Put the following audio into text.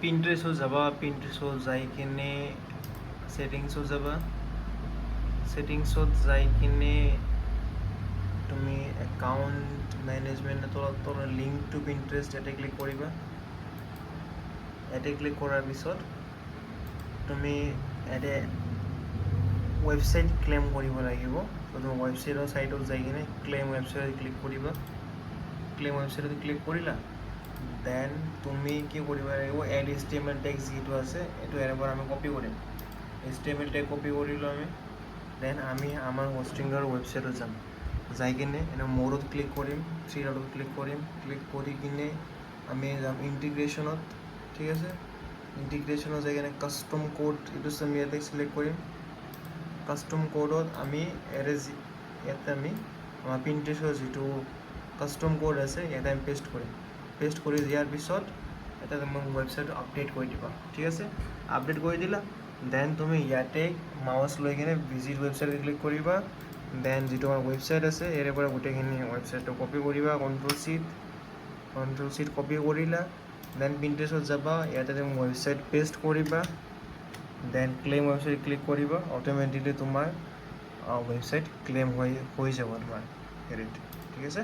পিন্টাৰেস্টত যাবা, পিন্টাৰেস্টত যাই কিনে সেটিংছত যাবা, সেটিংছত যাই কিনে তুমি একাউণ্ট মেনেজমেণ্টৰ তলত লিংক টু পিন্টাৰেষ্ট ইয়াতে ক্লিক কৰিবা। ইয়াতে ক্লিক কৰাৰ পিছত তুমি ইয়াতে ৱেবছাইট ক্লেইম কৰিব লাগিব। তো তুমি ৱেবছাইটৰ চাইটত যাই কিনে ক্লেইম ৱেবছাইটত ক্লিক কৰিবা। ক্লেইম ৱেবছাইটত ক্লিক কৰিলা, দেন তুমি কি কৰিব লাগিব, এড HTML টেক্স যিটো আছে এইটো ইয়াৰ পৰা আমি কপি কৰিম। HTML টেগ কপি কৰিলোঁ আমি, দেন আমি আমাৰ হোষ্টিঙৰ ৱেবছাইটত যাম। যাই কিনে এনে মোৰত ক্লিক কৰিম, থ্ৰী ডটত ক্লিক কৰিম। ক্লিক কৰি কিনে আমি যাম ইণ্টিগ্ৰেশ্যনত, ঠিক আছে। ইণ্টিগ্ৰেশ্যনত যাই কিনে কাষ্টম কোড এইটো আমি ইয়াতে ছিলেক্ট কৰিম। কাষ্টম কোডত আমি ইয়াতে আমি আমাৰ পিন্টাৰেষ্টৰ যিটো কাষ্টম কোড আছে ইয়াতে আমি পেষ্ট কৰিম। পেষ্ট কৰি দিয়াৰ পিছত এটা তুমি ৱেবছাইট আপডেট কৰি দিবা, ঠিক আছে। আপডেট কৰি দিলা, দেন তুমি ইয়াতে মাউচ লৈ কিনে ভিজিট ৱেবছাইটত ক্লিক কৰিবা। দেন যিটো আমাৰ ৱেবছাইট আছে ইয়াৰে পৰা গোটেইখিনি ৱেবছাইটটো কপি কৰিবা, কণ্ট্ৰল চিট কপি কৰিলা। দেন পিন্টাৰেষ্টত যাবা, ইয়াতে তুমি ৱেবছাইট পেষ্ট কৰিবা, দেন ক্লেইম ৱেবছাইট ক্লিক কৰিবা। অট'মেটিকলি তোমাৰ ৱেবছাইট ক্লেইম হৈ যাব তোমাৰ হেৰিত, ঠিক আছে।